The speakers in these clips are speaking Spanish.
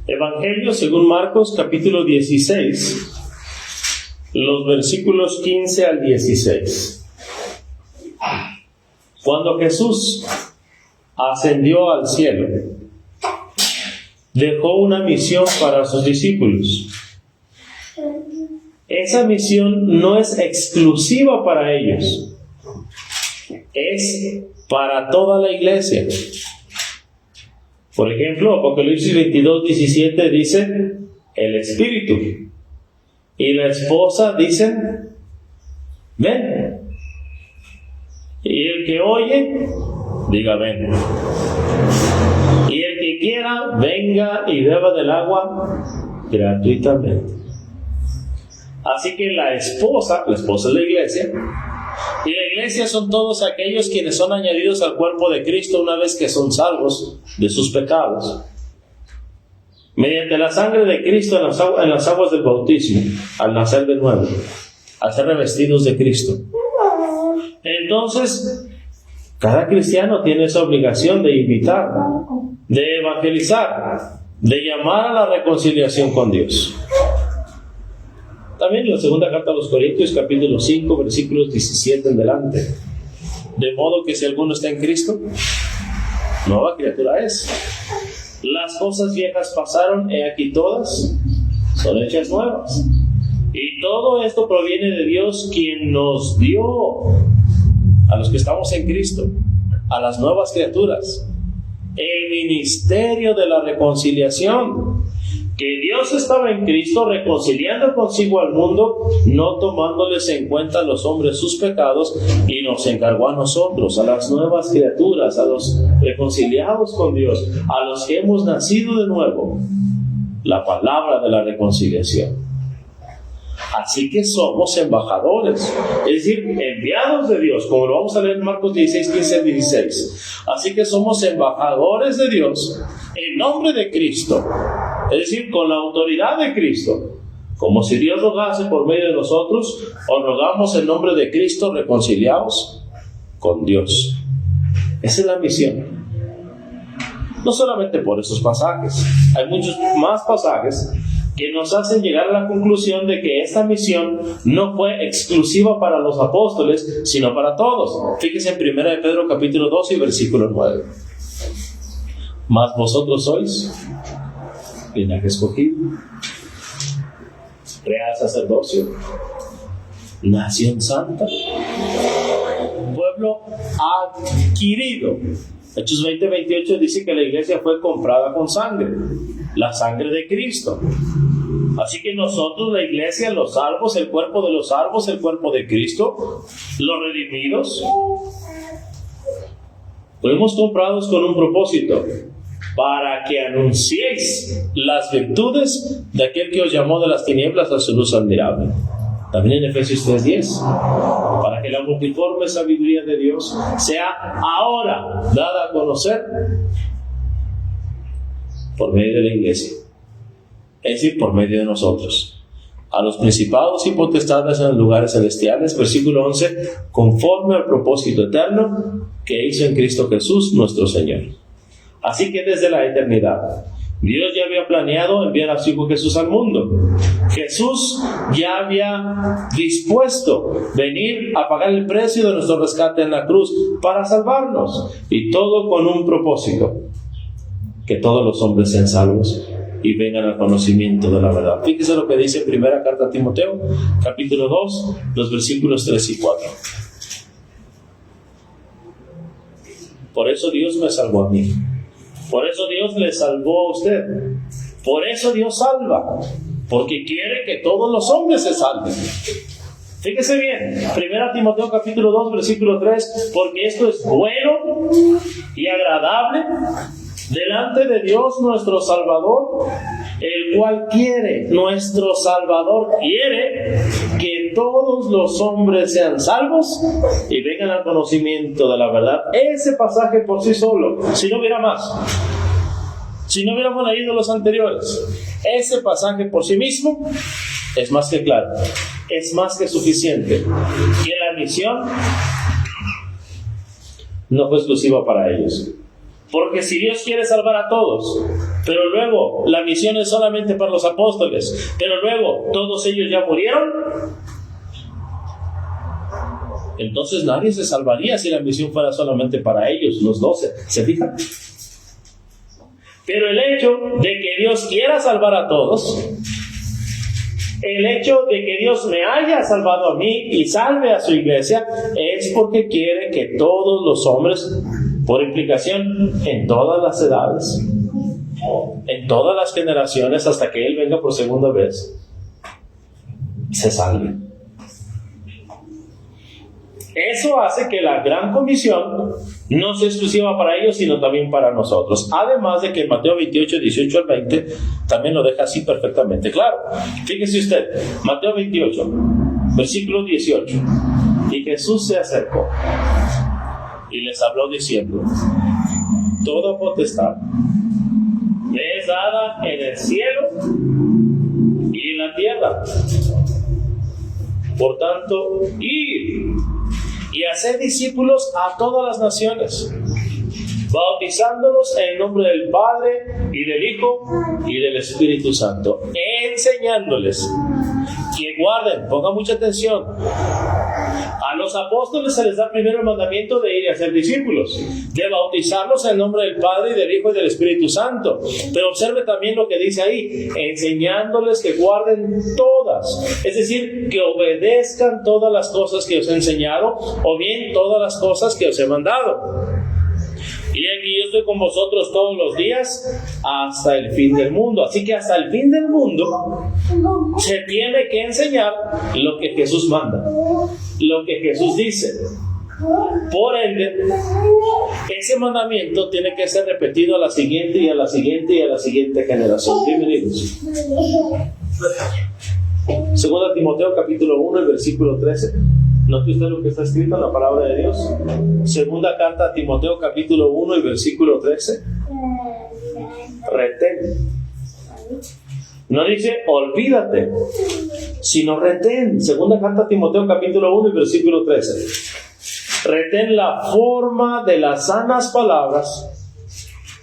Evangelio según Marcos, capítulo 16, los versículos 15 al 16. Cuando Jesús ascendió al cielo, dejó una misión para sus discípulos. Esa misión no es exclusiva para ellos, es para toda la iglesia. Por ejemplo, Apocalipsis 22, 17 dice, el Espíritu y la esposa dicen, ven. Y el que oye, diga, ven. Y el que quiera, venga y beba del agua gratuitamente. Así que la esposa es la iglesia, y la iglesia son todos aquellos quienes son añadidos al cuerpo de Cristo una vez que son salvos de sus pecados. Mediante la sangre de Cristo en las aguas del bautismo, al nacer de nuevo, al ser revestidos de Cristo. Entonces, cada cristiano tiene esa obligación de invitar, de evangelizar, de llamar a la reconciliación con Dios. También la segunda carta a los Corintios, capítulo 5, versículos 17 en delante. De modo que si alguno está en Cristo, nueva criatura es. Las cosas viejas pasaron, he aquí todas son hechas nuevas. Y todo esto proviene de Dios, quien nos dio, a los que estamos en Cristo, a las nuevas criaturas, el ministerio de la reconciliación. Que Dios estaba en Cristo reconciliando consigo al mundo, no tomándoles en cuenta a los hombres sus pecados, y nos encargó a nosotros, a las nuevas criaturas, a los reconciliados con Dios, a los que hemos nacido de nuevo, la palabra de la reconciliación. Así que somos embajadores, es decir, enviados de Dios, como lo vamos a leer en Marcos 16, 15 al 16. Así que somos embajadores de Dios en nombre de Cristo, es decir, con la autoridad de Cristo. Como si Dios rogase por medio de nosotros, os rogamos en nombre de Cristo, reconciliados con Dios. Esa es la misión. No solamente por esos pasajes, hay muchos más pasajes que nos hacen llegar a la conclusión de que esta misión no fue exclusiva para los apóstoles, sino para todos. Fíjense en 1 de Pedro capítulo 2 y versículo 9. Mas vosotros sois linaje escogido, real sacerdocio, nación santa, pueblo adquirido. Hechos 20:28 dice que la iglesia fue comprada con sangre, la sangre de Cristo. Así que nosotros, la iglesia, los salvos, el cuerpo de los salvos, el cuerpo de Cristo, los redimidos, fuimos comprados con un propósito: para que anunciéis las virtudes de aquel que os llamó de las tinieblas a su luz admirable. También en Efesios 3:10, para que la multiforme sabiduría de Dios sea ahora dada a conocer por medio de la iglesia, es decir, por medio de nosotros, a los principados y potestades en los lugares celestiales. Versículo 11, conforme al propósito eterno que hizo en Cristo Jesús nuestro Señor. Así que desde la eternidad Dios ya había planeado enviar a su Hijo Jesús al mundo. Jesús ya había dispuesto venir a pagar el precio de nuestro rescate en la cruz para salvarnos, y todo con un propósito: que todos los hombres sean salvos y vengan al conocimiento de la verdad. Fíjese lo que dice primera carta a Timoteo, capítulo 2, los versículos 3 y 4. Por eso Dios me salvó a mí. Por eso Dios le salvó a usted. Por eso Dios salva, porque quiere que todos los hombres se salven. Fíjese bien, 1 Timoteo capítulo 2, versículo 3, porque esto es bueno y agradable delante de Dios nuestro Salvador, el cual quiere, nuestro Salvador quiere que todos los hombres sean salvos y vengan al conocimiento de la verdad. Ese pasaje por sí solo, si no hubiera más, si no hubiéramos leído los anteriores, ese pasaje por sí mismo es más que claro, es más que suficiente, que la misión no fue exclusiva para ellos. Porque si Dios quiere salvar a todos, Pero luego, la misión es solamente para los apóstoles. Pero luego, ¿todos ellos ya murieron? Entonces nadie se salvaría si la misión fuera solamente para ellos, los 12. ¿Se fijan? Pero el hecho de que Dios quiera salvar a todos, el hecho de que Dios me haya salvado a mí y salve a su iglesia, es porque quiere que todos los hombres, por implicación, en todas las edades, en todas las generaciones, hasta que Él venga por segunda vez, se salven. Eso hace que la gran comisión no sea exclusiva para ellos, sino también para nosotros. Además de que en Mateo 28, 18 al 20, también lo deja así perfectamente claro. Fíjese usted, Mateo 28, versículo 18. Y Jesús se acercó y les habló diciendo: toda potestad me es dada en el cielo y en la tierra. Por tanto, id y hacer discípulos a todas las naciones, bautizándolos en el nombre del Padre y del Hijo y del Espíritu Santo, enseñándoles que guarden, pongan mucha atención. A los apóstoles se les da primero el mandamiento de ir y hacer discípulos, de bautizarlos en el nombre del Padre y del Hijo y del Espíritu Santo. Pero observe también lo que dice ahí: enseñándoles que guarden todas, es decir, que obedezcan todas las cosas que os he enseñado, o bien todas las cosas que os he mandado. Y aquí yo estoy con vosotros todos los días hasta el fin del mundo. Así que hasta el fin del mundo se tiene que enseñar lo que Jesús manda, lo que Jesús dice. Por ende, ese mandamiento tiene que ser repetido a la siguiente y a la siguiente y a la siguiente generación. Bienvenidos. Segunda Timoteo capítulo 1, el versículo 13. ¿Note usted lo que está escrito en la palabra de Dios? Segunda carta a Timoteo capítulo 1 y versículo 13. Retén. No dice olvídate, sino retén. Segunda carta a Timoteo capítulo 1 y versículo 13. Retén la forma de las sanas palabras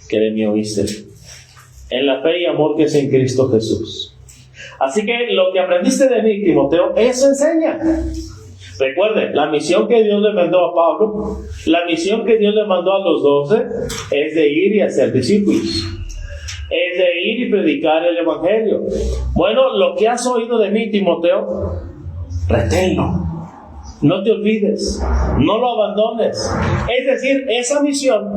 que de mí oíste, en la fe y amor que es en Cristo Jesús. Así que lo que aprendiste de mí, Timoteo, eso enseña. Recuerden, la misión que Dios le mandó a Pablo, la misión que Dios le mandó a los 12, es de ir y hacer discípulos. Es de ir y predicar el Evangelio. Bueno, lo que has oído de mí, Timoteo, reténlo. No te olvides, no lo abandones. Es decir, esa misión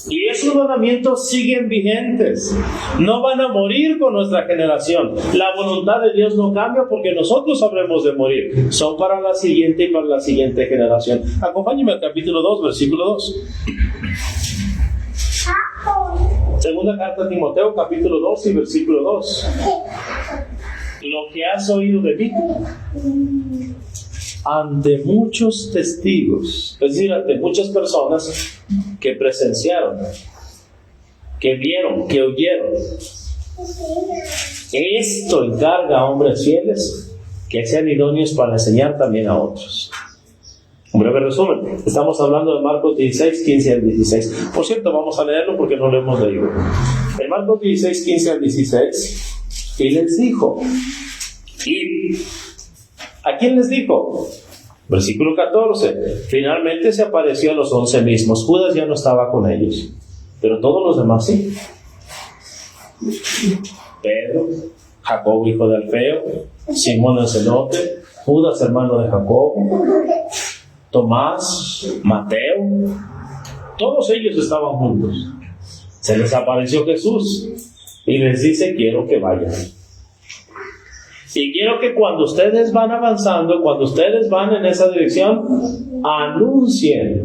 y esos mandamientos siguen vigentes. No van a morir con nuestra generación. La voluntad de Dios no cambia porque nosotros habremos de morir. Son para la siguiente y para la siguiente generación. Acompáñenme al capítulo 2, versículo 2. Segunda carta a Timoteo, capítulo 2 y versículo 2. Lo que has oído de mí ante muchos testigos, es decir, ante muchas personas que presenciaron, que vieron, que oyeron. Esto encarga a hombres fieles que sean idóneos para enseñar también a otros. Un breve resumen. Estamos hablando de Marcos 16, 15 al 16. Por cierto, vamos a leerlo porque no lo hemos leído. En Marcos 16, 15 al 16, y les dijo, y ¿a quién les dijo? Versículo 14. Finalmente se apareció a los 11 mismos. Judas ya no estaba con ellos, pero todos los demás sí. Pedro, Jacobo hijo de Alfeo, Simón el celote, Judas hermano de Jacobo, Tomás, Mateo. Todos ellos estaban juntos. Se les apareció Jesús y les dice: quiero que vayan. Y quiero que cuando ustedes van avanzando, cuando ustedes van en esa dirección, anuncien,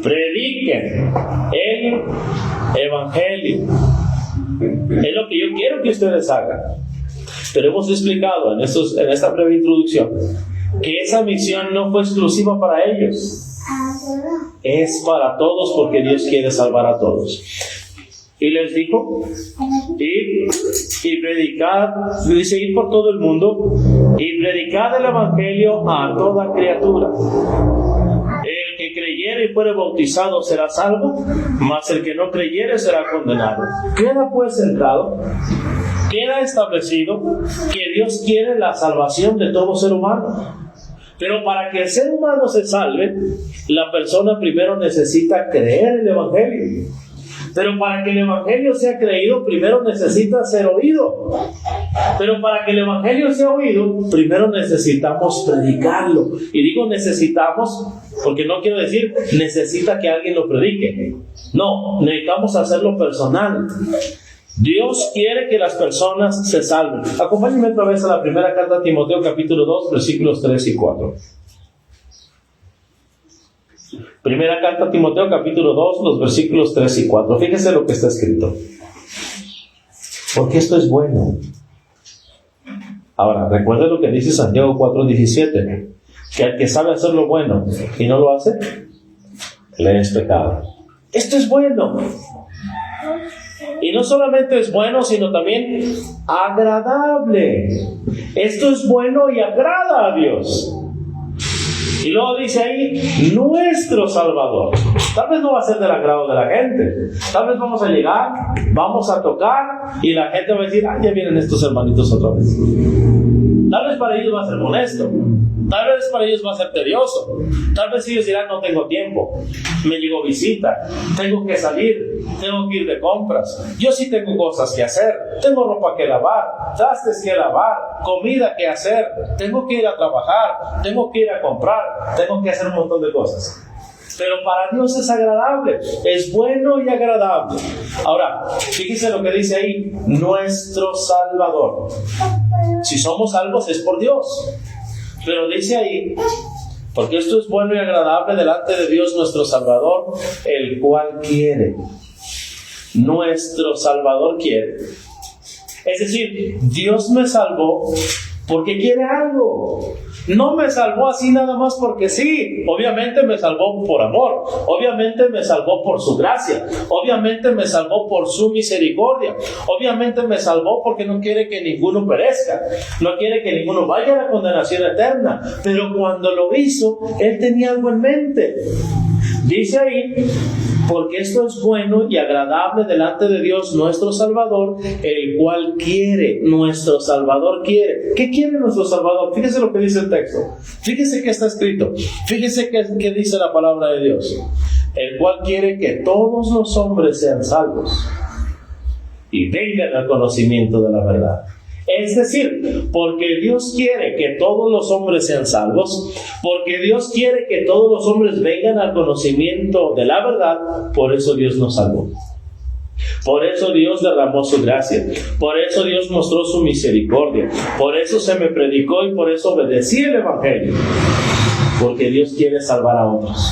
prediquen el Evangelio. Es lo que yo quiero que ustedes hagan. Pero hemos explicado en esta breve introducción que esa misión no fue exclusiva para ellos. Es para todos porque Dios quiere salvar a todos. Y les dijo, y predicad, dice, ir por todo el mundo y predicad el Evangelio a toda criatura. El que creyere creyere y fuere bautizado será salvo, mas el que no creyere será condenado. Queda pues centrado, queda establecido que Dios quiere la salvación de todo ser humano. Pero para que el ser humano se salve, la persona primero necesita creer el Evangelio. Pero para que el Evangelio sea creído, primero necesita ser oído. Pero para que el Evangelio sea oído, primero necesitamos predicarlo. Y digo necesitamos, porque no quiero decir necesita que alguien lo predique. No, necesitamos hacerlo personal. Dios quiere que las personas se salven. Acompáñenme otra vez a la primera carta a Timoteo, capítulo 2, versículos 3 y 4. Primera carta a Timoteo, capítulo 2, los versículos 3 y 4. Fíjese lo que está escrito. Porque esto es bueno. Ahora, recuerde lo que dice Santiago 4:17. Que el que sabe hacer lo bueno y no lo hace, le es pecado. Esto es bueno. Y no solamente es bueno, sino también agradable. Esto es bueno y agrada a Dios. Y luego dice ahí, nuestro Salvador. Tal vez no va a ser del agrado de la gente. Tal vez vamos a llegar, vamos a tocar, y la gente va a decir, ya vienen estos hermanitos otra vez. Tal vez para ellos va a ser molesto. Tal vez para ellos va a ser tedioso. Tal vez ellos dirán, no tengo tiempo. Me llegó visita. Tengo que salir. Tengo que ir de compras. Yo sí tengo cosas que hacer. Tengo ropa que lavar. Trastes que lavar. Comida que hacer. Tengo que ir a trabajar. Tengo que ir a comprar. Tengo que hacer un montón de cosas. Pero para Dios es agradable. Es bueno y agradable. Ahora, fíjese lo que dice ahí. Nuestro Salvador. Si somos salvos es por Dios. Pero dice ahí, porque esto es bueno y agradable delante de Dios nuestro Salvador, el cual quiere. Nuestro Salvador quiere. Es decir, Dios me salvó porque quiere algo. No me salvó así nada más porque sí. Obviamente me salvó por amor. Obviamente me salvó por su gracia. Obviamente me salvó por su misericordia. Obviamente me salvó porque no quiere que ninguno perezca. No quiere que ninguno vaya a la condenación eterna. Pero cuando lo hizo, Él tenía algo en mente. Dice ahí, porque esto es bueno y agradable delante de Dios nuestro Salvador, el cual quiere. Nuestro Salvador quiere. ¿Qué quiere nuestro Salvador? Fíjese lo que dice el texto. Fíjese que está escrito. Fíjese que dice la palabra de Dios. El cual quiere que todos los hombres sean salvos y vengan al conocimiento de la verdad. Es decir, porque Dios quiere que todos los hombres sean salvos, porque Dios quiere que todos los hombres vengan al conocimiento de la verdad, por eso Dios nos salvó. Por eso Dios derramó su gracia, por eso Dios mostró su misericordia, por eso se me predicó y por eso obedecí el Evangelio, porque Dios quiere salvar a otros.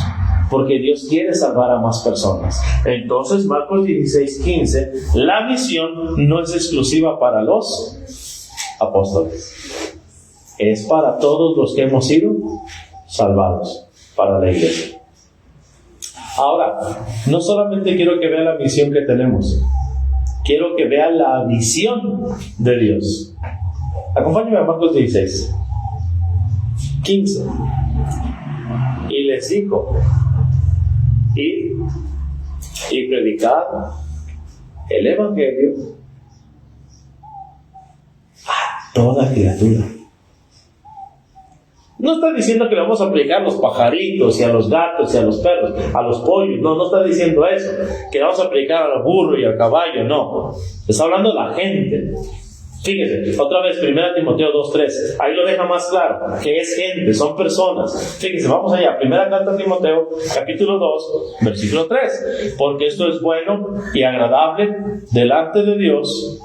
Porque Dios quiere salvar a más personas. Entonces, Marcos 16:15, la misión no es exclusiva para los apóstoles. Es para todos los que hemos sido salvados, para la iglesia. Ahora, no solamente quiero que vea la misión que tenemos, quiero que vea la visión de Dios. Acompáñame a Marcos 16:15. Y les dijo, id y predicad el Evangelio a toda criatura. No está diciendo que le vamos a aplicar a los pajaritos y a los gatos y a los perros, a los pollos. No está diciendo eso. Que le vamos a aplicar al burro y al caballo. No. Está hablando de la gente. Fíjense, otra vez, 1 Timoteo 2:3. Ahí lo deja más claro, que es gente, son personas. Fíjense, vamos allá. 1 carta a Timoteo, capítulo 2, versículo 3. Porque esto es bueno y agradable delante de Dios,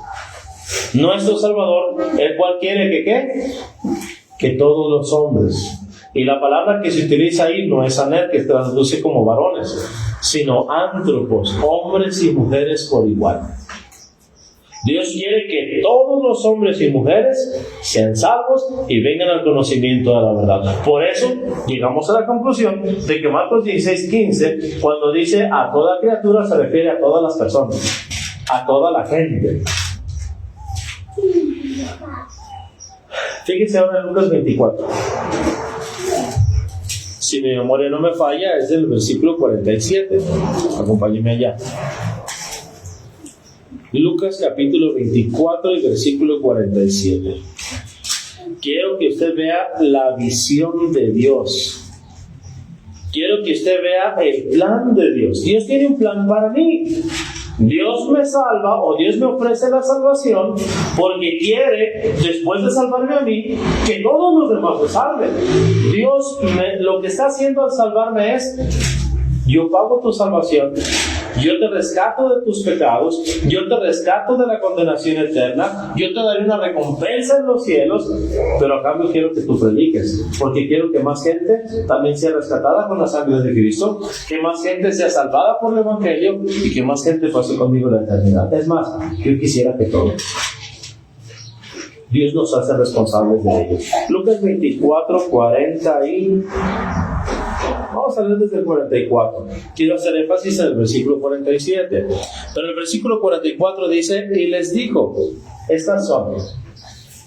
nuestro Salvador, el cual quiere que ¿qué? Que todos los hombres. Y la palabra que se utiliza ahí no es aner, que traduce como varones, sino ántropos, hombres y mujeres por igual. Dios quiere que todos los hombres y mujeres sean salvos y vengan al conocimiento de la verdad. Por eso llegamos a la conclusión de que Marcos 16:15, cuando dice a toda criatura, se refiere a todas las personas, a toda la gente. Fíjense ahora en Lucas 24. Si mi memoria no me falla, es del versículo 47. Acompáñeme allá. Lucas capítulo 24 y versículo 47. Quiero que usted vea la visión de Dios. Quiero que usted vea el plan de Dios. Dios tiene un plan para mí. Dios me salva o Dios me ofrece la salvación porque quiere, después de salvarme a mí, que todos los demás se salven. Dios lo que está haciendo al salvarme es: yo pago tu salvación, yo te rescato de tus pecados, yo te rescato de la condenación eterna, yo te daré una recompensa en los cielos, pero a cambio quiero que tú prediques, porque quiero que más gente también sea rescatada con la sangre de Cristo, que más gente sea salvada por el Evangelio y que más gente pase conmigo la eternidad. Es más, yo quisiera que todos. Dios nos hace responsables de ellos. Lucas 24, 40 y... Vamos a leer desde el 44. Quiero hacer énfasis en el versículo 47. Pero el versículo 44 dice: y les dijo, estas son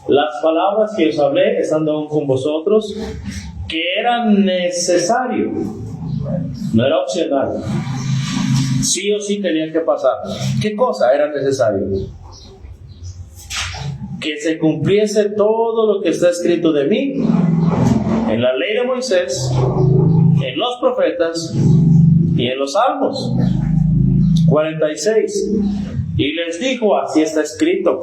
las palabras que os hablé estando aún con vosotros, que era necesario, no era opcional, sí o sí tenía que pasar. ¿Qué cosa era necesario? Que se cumpliese todo lo que está escrito de mí en la ley de Moisés, en los profetas y en los salmos. 46. Y les dijo: así está escrito.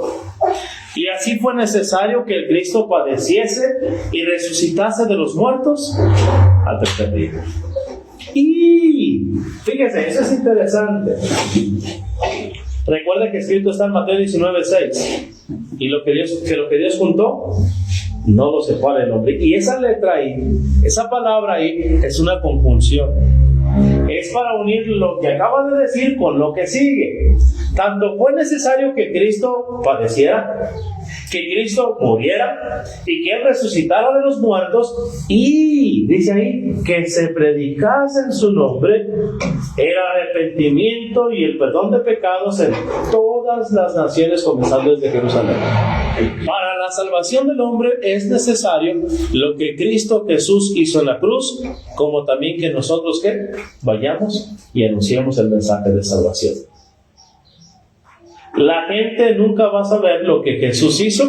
Y así fue necesario que el Cristo padeciese y resucitase de los muertos al tercer día. Y fíjese, eso es interesante. Recuerda que escrito está en Mateo 19:6. Y lo que Dios juntó, no lo separa el hombre. Y esa letra ahí, esa palabra ahí, es una conjunción. Es para unir lo que acaba de decir con lo que sigue. Tanto fue necesario que Cristo padeciera, que Cristo muriera y que Él resucitara de los muertos, y dice ahí que se predicase en su nombre el arrepentimiento y el perdón de pecados en todas las naciones, comenzando desde Jerusalén. Para la salvación del hombre es necesario lo que Cristo Jesús hizo en la cruz, como también que nosotros que vayamos y anunciemos el mensaje de salvación. La gente nunca va a saber lo que Jesús hizo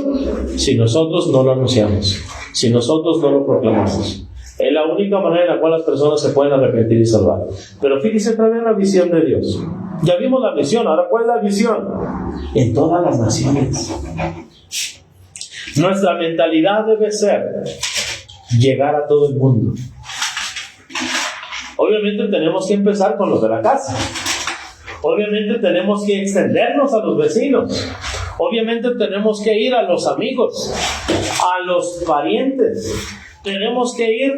si nosotros no lo anunciamos, si nosotros no lo proclamamos. Es la única manera en la cual las personas se pueden arrepentir y salvar. Pero fíjense también la visión de Dios. Ya vimos la visión, ahora ¿cuál es la visión? En todas las naciones. Nuestra mentalidad debe ser llegar a todo el mundo. Obviamente tenemos que empezar con los de la casa. Obviamente tenemos que extendernos a los vecinos. Obviamente tenemos que ir a los amigos, a los parientes. Tenemos que ir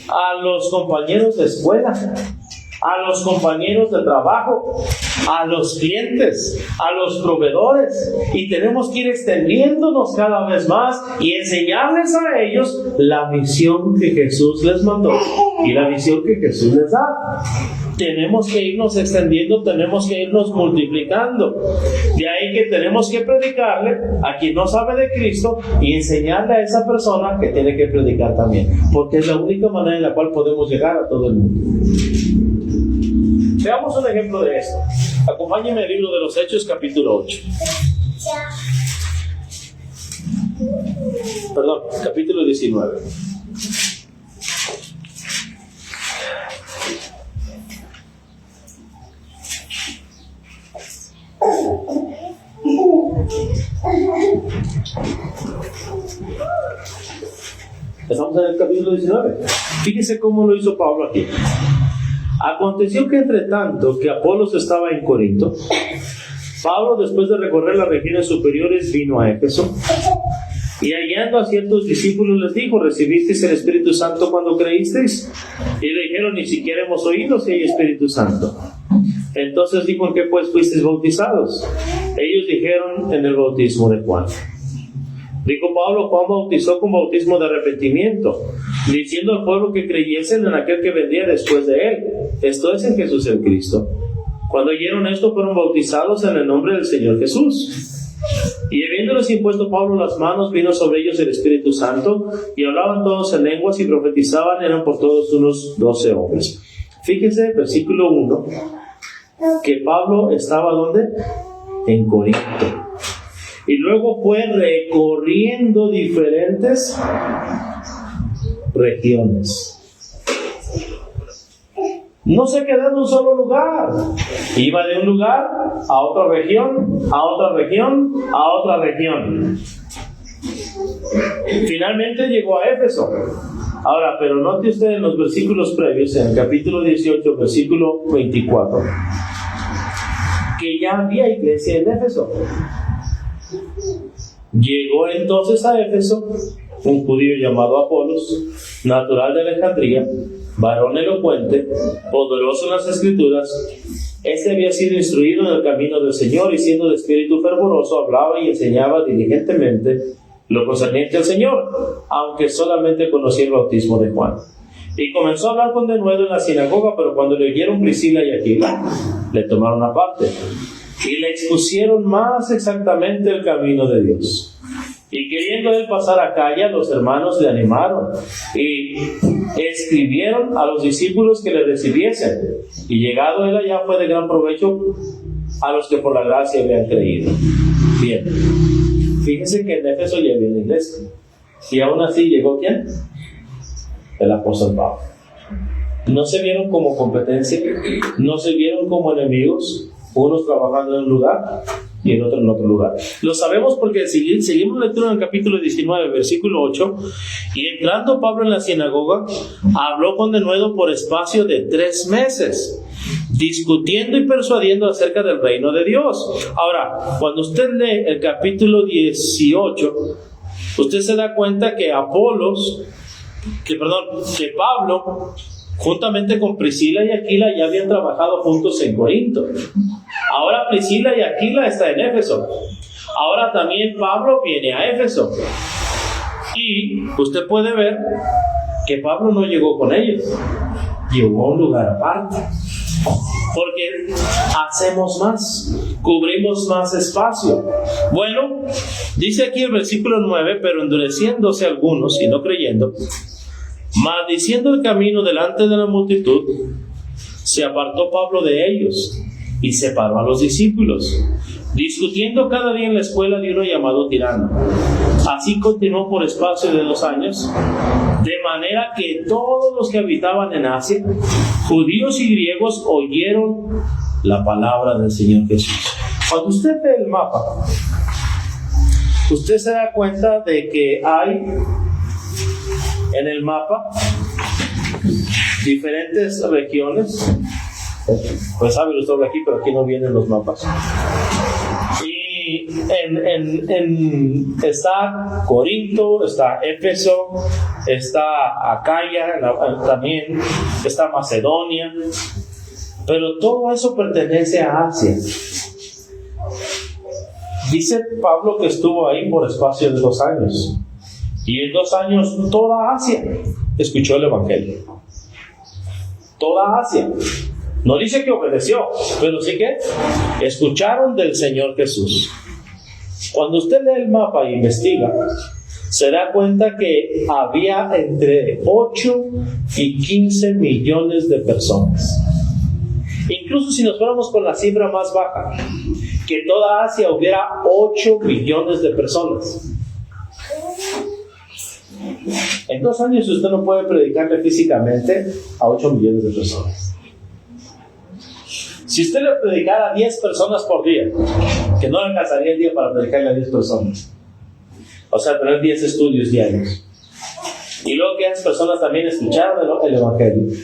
a los compañeros de escuela, a los compañeros de trabajo, a los clientes, a los proveedores, y tenemos que ir extendiéndonos cada vez más y enseñarles a ellos la misión que Jesús les mandó y la misión que Jesús les da. Tenemos que irnos extendiendo, tenemos que irnos multiplicando. De ahí que tenemos que predicarle a quien no sabe de Cristo y enseñarle a esa persona que tiene que predicar también, porque es la única manera en la cual podemos llegar a todo el mundo. Veamos un ejemplo de esto. Acompáñenme al libro de los Hechos, capítulo 8. Perdón, capítulo 19. Estamos en el capítulo 19. Fíjese cómo lo hizo Pablo aquí. Aconteció que entre tanto que Apolos estaba en Corinto, Pablo, después de recorrer las regiones superiores, vino a Éfeso, y hallando a ciertos discípulos les dijo: ¿recibisteis el Espíritu Santo cuando creísteis? Y le dijeron: ni siquiera hemos oído si hay Espíritu Santo. Entonces dijo: ¿en qué pues fuisteis bautizados? Ellos dijeron: en el bautismo de Juan. Dijo Pablo: Juan bautizó con bautismo de arrepentimiento, diciendo al pueblo que creyesen en aquel que vendría después de él, esto es, en Jesús el Cristo. Cuando oyeron esto, fueron bautizados en el nombre del Señor Jesús. Y habiéndoles impuesto Pablo las manos, vino sobre ellos el Espíritu Santo, y hablaban todos en lenguas y profetizaban, eran por todos unos 12 hombres. Fíjense, versículo 1, que Pablo estaba ¿dónde? En Corinto. Y luego fue recorriendo diferentes regiones. No se quedó en un solo lugar. Iba de un lugar a otra región, a otra región, a otra región. Finalmente llegó a Éfeso. Ahora, pero note usted en los versículos previos, en el capítulo 18, versículo 24, que ya había iglesia en Éfeso. Llegó entonces a Éfeso un judío llamado Apolos, natural de Alejandría, varón elocuente, poderoso en las Escrituras. Este había sido instruido en el camino del Señor y siendo de espíritu fervoroso hablaba y enseñaba diligentemente lo concerniente al Señor, aunque solamente conocía el bautismo de Juan. Y comenzó a hablar con denuedo en la sinagoga, pero cuando le oyeron Priscila y Aquila, le tomaron aparte y le expusieron más exactamente el camino de Dios. Y queriendo él pasar a Acaya, los hermanos le animaron y escribieron a los discípulos que le recibiesen. Y llegado él allá fue de gran provecho a los que por la gracia habían creído. Bien, fíjense que en Éfeso ya había una iglesia. Y aún así llegó ¿quién? El apóstol Pablo. No se vieron como competencia, no se vieron como enemigos, unos trabajando en un lugar y el otro en otro lugar. Lo sabemos porque seguimos lectura en el capítulo 19, versículo 8. Y entrando Pablo en la sinagoga, habló con denuedo por espacio de 3 meses, discutiendo y persuadiendo acerca del reino de Dios. Ahora, cuando usted lee el capítulo 18, usted se da cuenta que que Pablo, juntamente con Priscila y Aquila, ya habían trabajado juntos en Corinto. Ahora Priscila y Aquila están en Éfeso. Ahora también Pablo viene a Éfeso. Y usted puede ver que Pablo no llegó con ellos. Llegó a un lugar aparte. Porque hacemos más, cubrimos más espacio. Bueno, dice aquí el versículo 9, pero endureciéndose algunos y no creyendo, maldiciendo el camino delante de la multitud, se apartó Pablo de ellos y separó a los discípulos, discutiendo cada día en la escuela de uno llamado Tirano. Así continuó por espacio de 2 años, de manera que todos los que habitaban en Asia, judíos y griegos, oyeron la palabra del Señor Jesús. Cuando usted ve el mapa, usted se da cuenta de que hay en el mapa diferentes regiones. Pues sabe usted aquí, pero aquí no vienen los mapas. Y está Corinto, está Éfeso, está Acaya, también está Macedonia, pero todo eso pertenece a Asia. Dice Pablo que estuvo ahí por espacio de 2 años, y en 2 años toda Asia escuchó el Evangelio. Toda Asia. No dice que obedeció, pero sí que escucharon del Señor Jesús. Cuando usted lee el mapa e investiga, se da cuenta que había entre 8 y 15 millones de personas. Incluso si nos fuéramos con la cifra más baja, que toda Asia hubiera 8 millones de personas. En 2 años usted no puede predicarle físicamente a 8 millones de personas. Si usted le predicara a 10 personas por día, que no le alcanzaría el día para predicarle a 10 personas, o sea, tener 10 estudios diarios, y luego que esas personas también escucharan el Evangelio,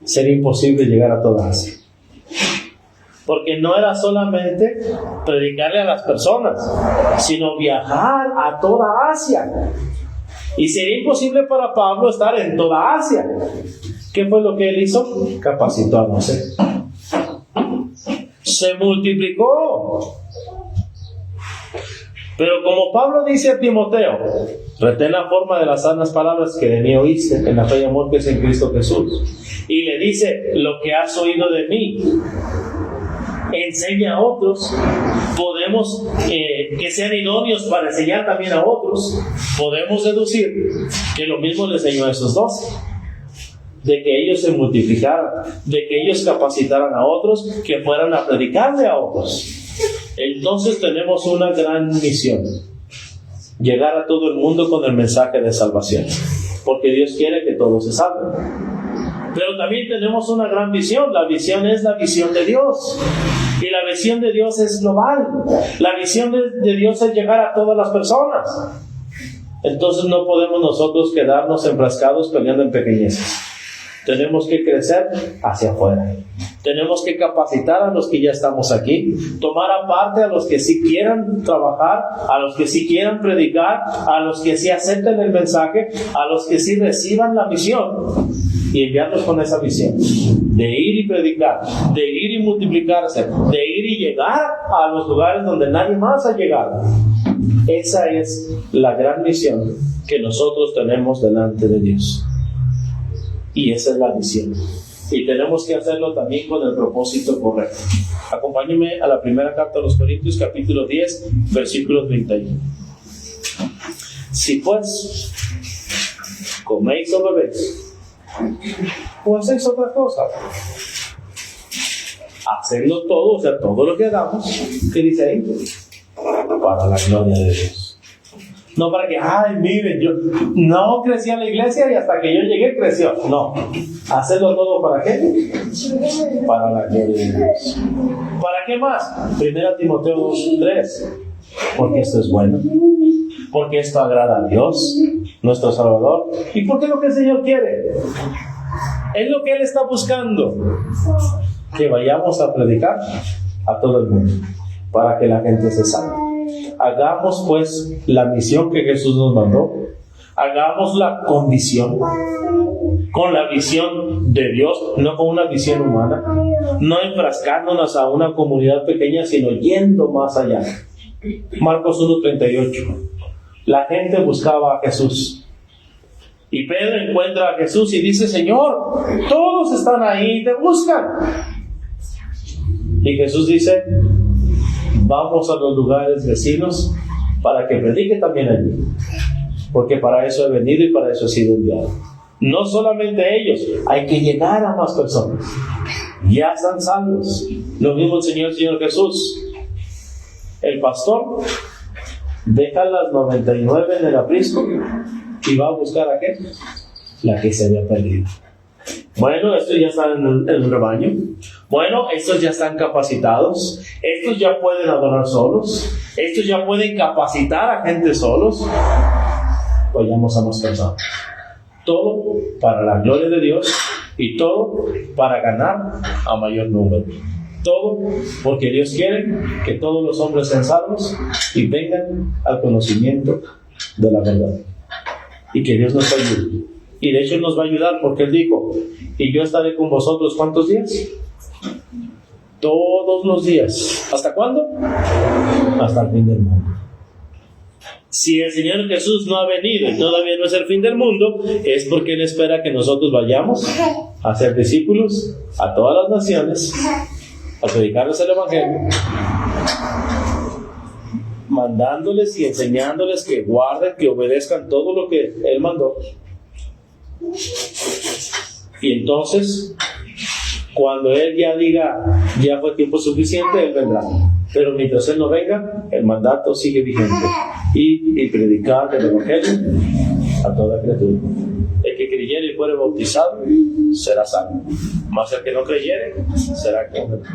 sería imposible llegar a toda Asia. Porque no era solamente predicarle a las personas, sino viajar a toda Asia. Y sería imposible para Pablo estar en toda Asia. ¿Qué fue lo que él hizo? Capacitó a Moisés. Se multiplicó. Pero como Pablo dice a Timoteo, retén la forma de las sanas palabras que de mí oíste, en la fe y amor que es en Cristo Jesús. Y le dice, lo que has oído de mí, enseña a otros, podemos que sean idóneos para enseñar también a otros, podemos deducir que lo mismo le enseñó a esos 12, de que ellos se multiplicaran, de que ellos capacitaran a otros, que fueran a predicarle a otros. Entonces tenemos una gran misión: llegar a todo el mundo con el mensaje de salvación, porque Dios quiere que todos se salven. Pero también tenemos una gran visión. La visión es la visión de Dios, y la visión de Dios es global. La visión de Dios es llegar a todas las personas. Entonces no podemos nosotros quedarnos enfrascados peleando en pequeñeces. Tenemos que crecer hacia afuera. Tenemos que capacitar a los que ya estamos aquí, tomar aparte a los que sí quieran trabajar, a los que sí quieran predicar, a los que sí acepten el mensaje, a los que sí reciban la misión, y enviarlos con esa visión de ir y predicar, de ir y multiplicarse, de ir y llegar a los lugares donde nadie más ha llegado. Esa es la gran misión que nosotros tenemos delante de Dios. Y esa es la misión. Y tenemos que hacerlo también con el propósito correcto. Acompáñenme a la primera carta a los Corintios, capítulo 10, versículo 31. Si pues coméis o bebéis, o hacéis otra cosa, hacedlo todo, o sea, todo lo que hagamos, ¿qué dice ahí? Para la gloria de Dios. No para que, ay, miren, yo no crecí en la iglesia y hasta que yo llegué creció. No, hacerlo todo ¿para qué? Para la gloria de Dios. ¿Para qué más? 1 Timoteo 2:3. Porque esto es bueno, porque esto agrada a Dios, nuestro Salvador, y porque es lo que el Señor quiere. Es lo que Él está buscando, que vayamos a predicar a todo el mundo, para que la gente se salve. Hagamos pues la misión que Jesús nos mandó, hagámosla con visión, con la visión de Dios, no con una visión humana, no enfrascándonos a una comunidad pequeña, sino yendo más allá. Marcos 1:38. La gente buscaba a Jesús, y Pedro encuentra a Jesús y dice: Señor, todos están ahí y te buscan. Y Jesús dice: vamos a los lugares vecinos para que predique también allí, porque para eso he venido y para eso he sido enviado. No solamente ellos, hay que llegar a más personas. Ya están salvos. Lo mismo enseñó el Señor Jesús. El pastor deja las 99 en el aprisco y va a buscar a ¿qué? La que se había perdido. Bueno, estos ya están en el rebaño. Bueno, estos ya están capacitados. Estos ya pueden adorar solos. Estos ya pueden capacitar a gente solos. Vayamos a más personas. Todo para la gloria de Dios y todo para ganar a mayor número. Todo porque Dios quiere que todos los hombres sean salvos y vengan al conocimiento de la verdad. Y que Dios nos ayude. Y de hecho Él nos va a ayudar porque Él dijo: y yo estaré con vosotros ¿cuántos días? Todos los días. ¿Hasta cuándo? Hasta el fin del mundo. Si el Señor Jesús no ha venido y todavía no es el fin del mundo, es porque Él espera que nosotros vayamos a ser discípulos a todas las naciones, a predicarles el Evangelio, mandándoles y enseñándoles que guarden, que obedezcan todo lo que Él mandó. Y entonces, cuando Él ya diga, ya fue tiempo suficiente, Él vendrá. Pero mientras Él no venga, el mandato sigue vigente. Y predicar el Evangelio a toda criatura. El que creyere y fuere bautizado será salvo, mas el que no creyere será condenado.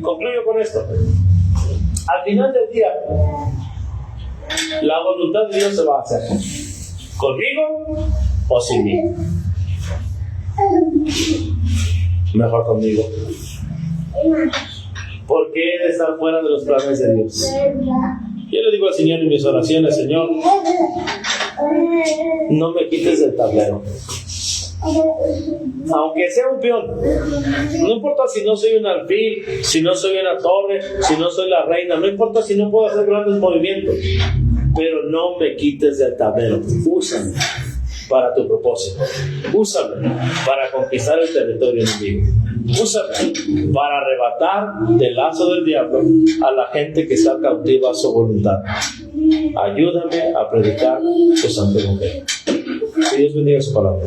Concluyo con esto. Al final del día, la voluntad de Dios se va a hacer, conmigo o sin mí. Mejor conmigo. ¿Por qué he de estar fuera de los planes de Dios? Yo le digo al Señor en mis oraciones: Señor, no me quites del tablero. Aunque sea un peón, no importa si no soy un alfil, si no soy una torre, si no soy la reina, no importa si no puedo hacer grandes movimientos, pero no me quites del tablero. Úsame, para tu propósito. Úsame para conquistar el territorio enemigo. Úsame para arrebatar del lazo del diablo a la gente que está cautiva a su voluntad. Ayúdame a predicar tu santo evangelio. Que Dios bendiga su palabra.